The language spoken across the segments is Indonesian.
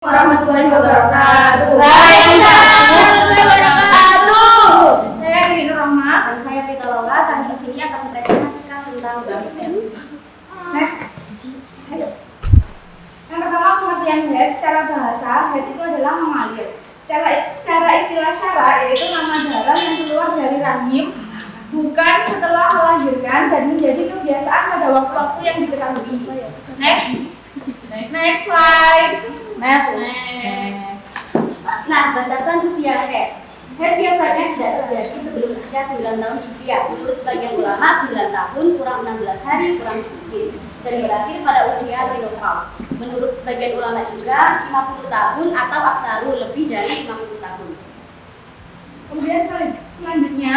Warahmatullahi wabarakatuh. Waalaikumsalam warahmatullahi wabarakatuh. Saya Rini Rahma Dan saya Prita Laura. Kami di sini akan mempresentasikan tentang baris Next. Ayo. Yang pertama, pengertian head secara bahasa. Head itu adalah mengalir. Secara istilah syara, yaitu nama darah yang keluar dari rahim bukan setelah melahirkan dan menjadi kebiasaan pada waktu-waktu yang diketahui. Next slide. Nah, batasan usia head. Head biasanya tidak terjadi sebelum usia 9 tahun hijriah. Menurut sebagian ulama, 9 tahun kurang 16 hari kurang sedikit dan berakhir pada usia menopause. Menurut sebagian ulama juga 50 tahun atau aksaru lebih dari 50 tahun. Kemudian selanjutnya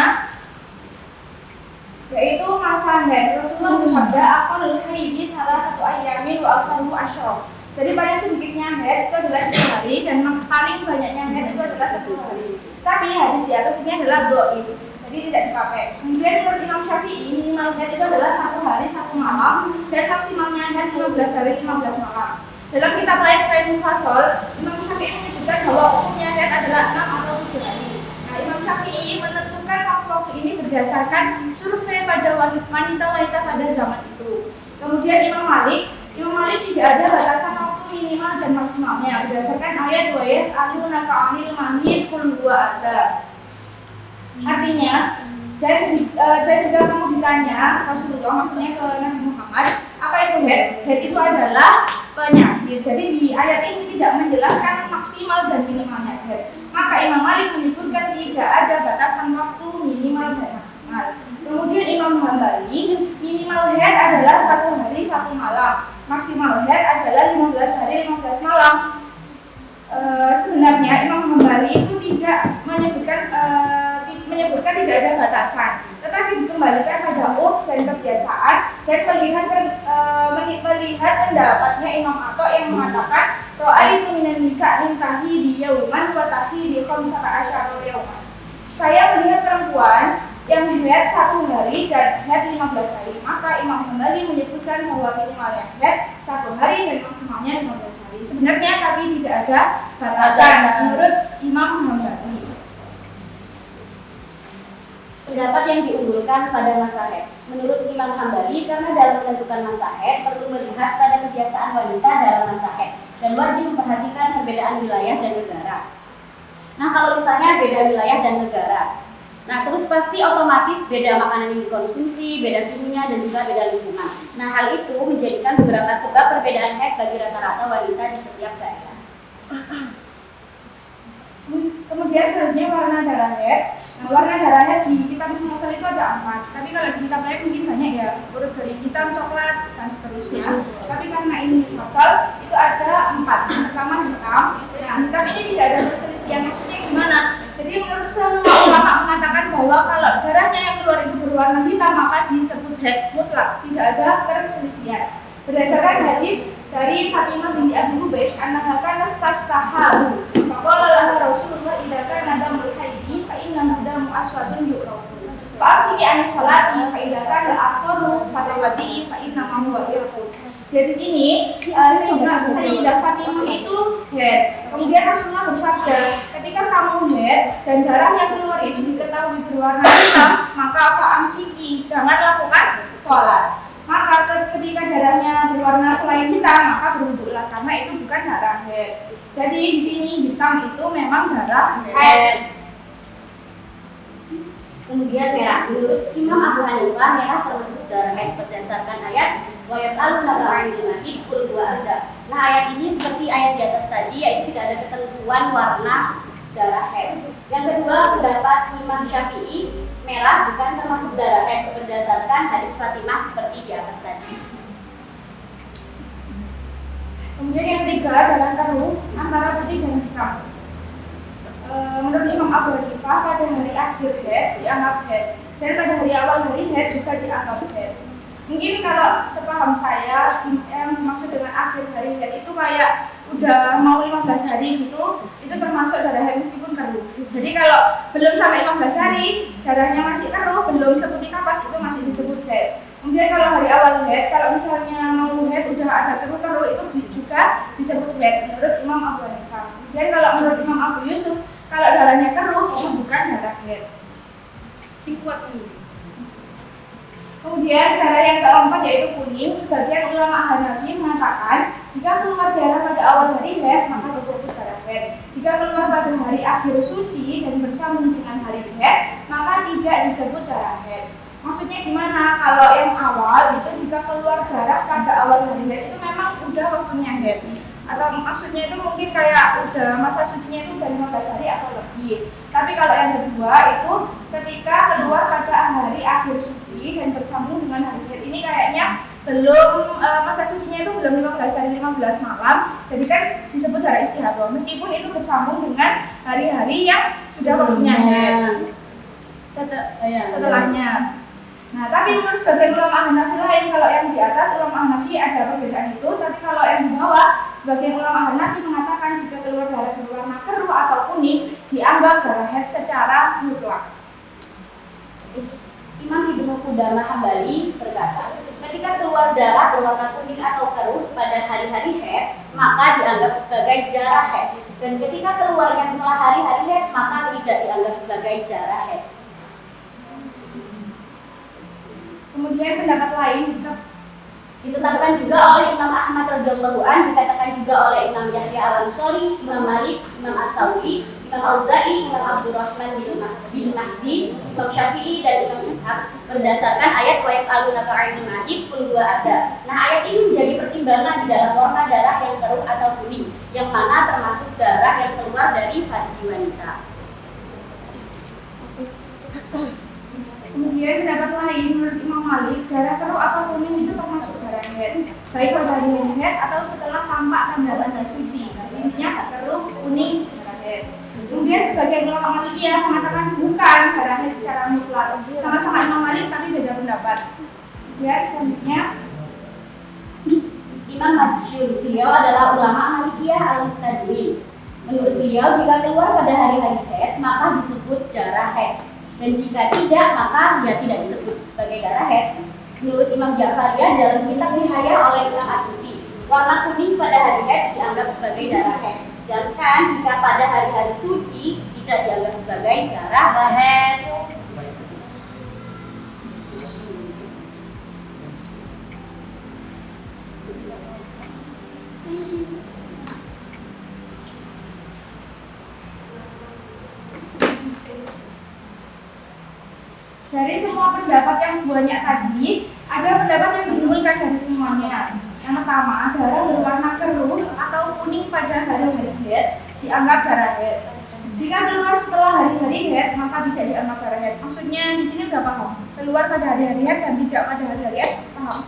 yaitu masa head. Rasulullah bersabda, "Aqallul haidi salah satu ayamin wa aktsaruhu asyra." Jadi paling sedikitnya head itu adalah 3 hari dan paling banyaknya head itu adalah 10 hari. Tapi hadis di atas ini adalah dhaif, jadi tidak dipakai. Kemudian menurut Imam Syafi'i, minimal head itu adalah 1 hari 1 malam dan maksimalnya head 15 hari 15 malam. Dalam kitab lain selain Mufassal, Imam Syafi'i menyebutkan bahwa umumnya head adalah 6 atau 7 hari. Nah, Imam Syafi'i menentukan waktu-waktu ini berdasarkan survei pada wanita-wanita pada zaman itu. Kemudian Imam Malik tidak ada batasan waktu minimal dan maksimalnya berdasarkan ayat wa yas'alunaka 'anil mahid qul huwa adza. Artinya, dan jika kamu ditanya Rasulullah, maksudnya ke Nabi Muhammad, apa itu head? Head itu adalah penyakit. Jadi di ayat ini tidak menjelaskan maksimal dan minimalnya head. Maka Imam Malik menyebutkan tidak ada batasan waktu minimal dan maksimal. Kemudian Imam Hambali, minimal head adalah 1 hari 1 malam. Maksimal head adalah 15 hari 15 malam. Sebenarnya Imam Hambali itu tidak menyebutkan tidak ada batasan, tetapi dikembalikan pada urf dan kebiasaan dan melihat pendapatnya Imam Atha yang mengatakan ra'aitu minan nisa min tahidi yauman wa tahidi khamsata asyara yauman. Saya melihat perempuan yang head 1 hari dan head 15 hari. Maka Imam Hambali menyebutkan bahwa minimalnya head 1 hari dan maksimalnya 15 hari. Sebenarnya tapi tidak ada batasan menurut Imam Hambali. Pendapat yang diunggulkan pada masa haid. Menurut Imam Hambali, karena dalam menentukan masa haid perlu melihat pada kebiasaan wanita dalam masa haid dan wajib memperhatikan perbedaan wilayah dan negara. Nah, kalau misalnya beda wilayah dan negara, nah terus pasti otomatis beda makanan yang dikonsumsi, beda suhunya dan juga beda lingkungan. Nah, hal itu menjadikan beberapa sebab perbedaan haid bagi rata-rata wanita di setiap daerah. Kemudian selanjutnya warna darah head. Nah, warna darah head di kitab Mufassal itu ada 4. Tapi kalau di kitab lain mungkin banyak ya, urut dari hitam, coklat dan seterusnya. Tapi karena ini Mufassal itu ada 4. Yang pertama hitam. Nah, hitam ini tidak ada perselisihan, maksudnya gimana? Jadi menurut semua ulama mengatakan bahwa kalau darahnya yang keluar itu berwarna hitam maka disebut head mutlak, tidak ada perselisihan. Berdasarkan hadis dari Fatimah binti Abi Hubaysh, annaha kanat tastahalu. Faqala laha Rasulullah idza kana damul haidi fa innahu damu aswadun yu'rafu. Fa'amsiki an salati fa idza kana al-aqru fatawati fa innahu huwa irqu. Jadi sini Sayyidah Fatimah itu head. Kemudian Rasulullah bersabda, ketika kamu head dan darah yang keluar itu diketahui berwarna hitam, maka fa'amsiki, jangan lakukan sholat. Maka ketika darahnya berwarna selain hitam, maka berwuduklah karena itu bukan darah head. Jadi di sini hitam itu memang darah head. Kemudian merah. Menurut Imam Abu Hanifah, merah termasuk darah haid berdasarkan ayat wa yas'alunaka 'anil mahid qul huwa adza. Nah, ayat ini seperti ayat di atas tadi, yaitu tidak ada ketentuan warna darah haid. Yang kedua, pendapat Imam Syafi'i, merah bukan termasuk darah haid berdasarkan hadis Fatimah seperti di atas tadi. Kemudian yang ketiga, darah keruh antara putih dan hitam. Menurut Imam Abu Hanifah, pada hari akhir head dianggap head dan pada hari awal hari head juga dianggap head. Mungkin kalau sepaham saya yang maksud dengan akhir hari head itu kayak udah mau 15 hari gitu, itu termasuk darah haid meskipun keruh. Jadi kalau belum sampai 15 hari, darahnya masih keruh, belum seputih kapas, itu masih disebut haid. Kemudian kalau hari awal haid, kalau misalnya mau haid udah ada keruh-keruh, itu juga juga disebut haid menurut Imam Abu Hanifah. Dan kalau menurut Imam Abu Yusuf, kalau darahnya keruh itu bukan darah haid. Kemudian darah yang keempat yaitu kuning. Sebagian ulama Hanafi mengatakan jika keluar darah pada awal hari haid maka disebut darah haid. Jika keluar pada hari akhir suci dan bersambung dengan hari haid maka tidak disebut darah haid. Maksudnya gimana? Kalau yang awal itu jika keluar darah pada awal hari haid itu memang udah waktunya haid. Atau maksudnya itu mungkin kayak udah masa sucinya itu udah 15 hari atau lebih. Tapi kalau yang kedua itu ketika keluar pada hari akhir suci dan bersambung dengan hari haid, ini kayaknya belum masa sucinya itu belum 15 hari 15 malam. Jadi kan disebut darah istihadah meskipun itu bersambung dengan hari-hari yang sudah waktunya haid setelahnya. Nah, tapi menurut sebagian ulama Hanafi lain, kalau yang di atas ulama Hanafi ada perbedaan itu, tapi kalau yang di bawah sebagian ulama Hanafi mengatakan jika keluar darah berwarna keruh atau kuning dianggap darah haid secara mutlak. Imam Ibnu Qudamah Hambali berkata, ketika keluar darah berwarna kuning atau keruh pada hari-hari haid, maka dianggap sebagai darah haid. Dan ketika keluarnya setelah hari-hari haid, maka tidak dianggap sebagai darah haid. Kemudian pendapat lain ditetapkan juga oleh Imam Ahmad radhiyallahu an, dikatakan juga oleh Imam Yahya al-Ansari, Imam Malik, Imam As-Sawi, Imam Auza'i, Imam Abdurrahman bin Mahdi, Imam Syafi'i dan Imam Ishaq berdasarkan ayat wa yas'alunaka 'anil mahid qul huwa adza. Nah, ayat ini menjadi pertimbangan di dalam warna darah yang keruh atau kuning, yang mana termasuk darah yang keluar dari farji wanita. Kemudian pendapat lain menurut Imam Malik, darah keruh atau kuning itu termasuk darah haid, baik pada hari haid atau setelah tampak tanda-tanda suci. Intinya keruh, kuning, darah haid. Kemudian sebagian ulama Malikiyah mengatakan bukan darah haid secara mutlak. Sama-sama Imam Malik tapi beda pendapat. Ya, selanjutnya Imam Masyhur, beliau adalah ulama Malikiyah al-Muqtadirin. Menurut beliau, jika keluar pada hari-hari haid maka disebut darah haid. Dan jika tidak, maka dia tidak disebut sebagai darah haid. Menurut Imam Ja'fariyah dalam kitab Nihayah oleh Imam As-Susi, warna kuning pada hari haid dianggap sebagai darah haid. Sedangkan jika pada hari-hari suci tidak dianggap sebagai darah haid. dari semua pendapat yang banyak tadi, ada pendapat yang diunggulkan dari semuanya. Yang pertama, darah berwarna keruh atau kuning pada hari-hari haid dianggap darah haid. Jika keluar setelah hari-hari haid, maka tidak dianggap darah haid. Maksudnya di sini udah paham? Keluar pada hari-hari haid dan tidak pada hari-hari haid, paham?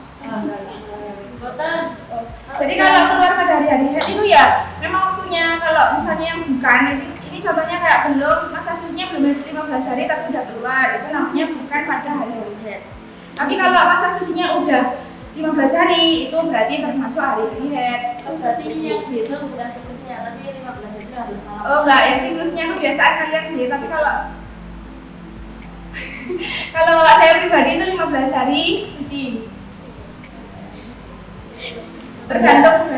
Jadi kalau keluar pada hari-hari haid itu ya memang waktunya. Kalau misalnya yang bukan ini contohnya kayak belum masa sucinya belum 15 hari tapi udah keluar, itu namanya bukan pada hari-hari haid. Tapi kalau masa sucinya udah 15 hari itu berarti termasuk hari-hari haid. Berarti yang dihitung bukan siklusnya, tapi 15 itu harus malam. Oh enggak, yang siklusnya kebiasaan kalian sih, tapi kalau kalau saya pribadi itu 15 hari suci. Tergantung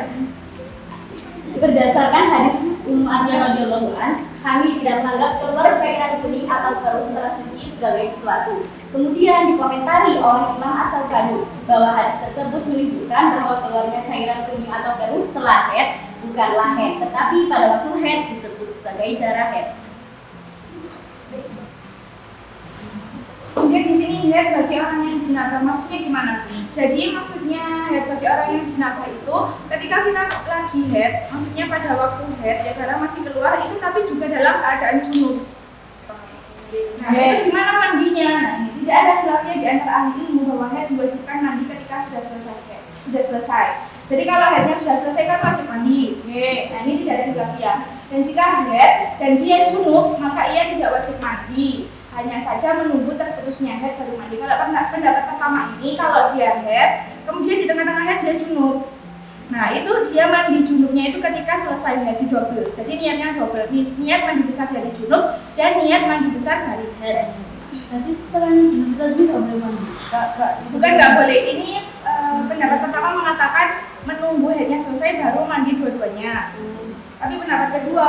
berdasarkan hadis Ummu Atiyah radhiyallahu an, kami tidak menganggap keluar cairan kuning atau keruh setelah suci sebagai sesuatu. Kemudian dikomentari oleh Imam As-Syaukani bahwa hadis tersebut menunjukkan bahwa keluarnya cairan kuning atau keruh setelah haid bukanlah haid, tetapi pada waktu haid disebut sebagai darah haid. Kemudian di sini haid bagi orang yang jenazah, maksudnya gimana? Jadi maksudnya haid bagi orang yang jenazah itu ketika kita lagi haid, maksudnya pada waktu haid ya darah masih keluar itu tapi juga dalam keadaan junub. Nah, itu gimana mandinya? Nah, ini tidak ada khilafnya di antara ahli ilmu bahwa haid diwajibkan mandi ketika sudah selesai. Jadi kalau haidnya sudah selesai kan wajib mandi. Nah, ini tidak ada khilafnya. Dan jika haid dan dia junub, maka ia tidak wajib mandi. Hanya saja menunggu terputusnya haid baru mandi. Kalau pendapat pertama ini, kalau dia haid, kemudian di tengah-tengah haid dia junub. Nah, itu dia mandi junubnya itu ketika selesai haid double. Jadi niatnya double, niat mandi besar dari junub dan niat mandi besar dari haid. Jadi setelah junub tadi nggak boleh mandi? Bukan nggak boleh. Ini pendapat pertama mengatakan menunggu haidnya selesai baru mandi dua-duanya. Tapi pendapat kedua,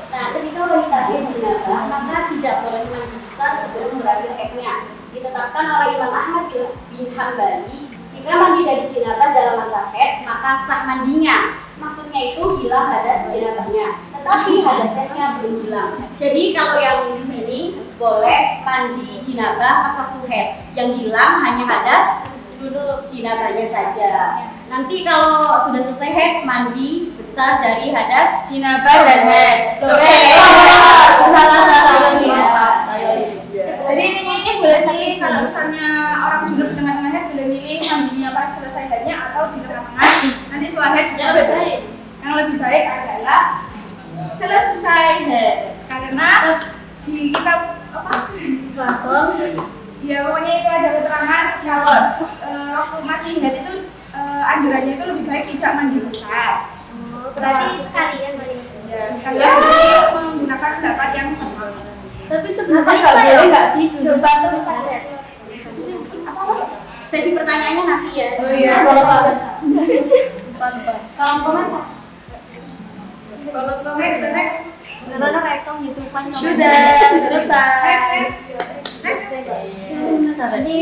Nah, ketika wanita haid jenabah, maka tidak boleh mandi besar sebelum berakhir haidnya. Ditetapkan oleh Imam Ahmad bin Hambali, jika mandi dari jenabah dalam masa haid, maka sah mandinya. Maksudnya itu hilang hadas jenabahnya, tetapi hadas haidnya belum hilang. Jadi kalau yang di sini boleh mandi jenabah pas waktu haid, yang hilang hanya hadas dulu jenabahnya saja. Nanti kalau sudah selesai haid, mandi besar dari hadas Jenabah dan haid. jadi ini boleh pilih kalau misalnya orang junub di tengah-tengah haid boleh milih mandinya pas selesai haidnya atau di tengah-tengah. Nanti setelah haid juga lebih baik. Yang lebih baik adalah selesai haid karena di kitab apa? Ya pokoknya itu ada keterangan kalau waktu masih haid itu anjurannya itu lebih baik tidak mandi besar. Berarti sekalian mandi. Ya, sekalian jadi menggunakan pendapat yang sama. Tapi sebenarnya nggak boleh nggak sih jurusan sesi pertanyaannya nanti ya. Oh iya. kalau komentar Next. benar rektor gitu kan Sudah selesai. Next. ini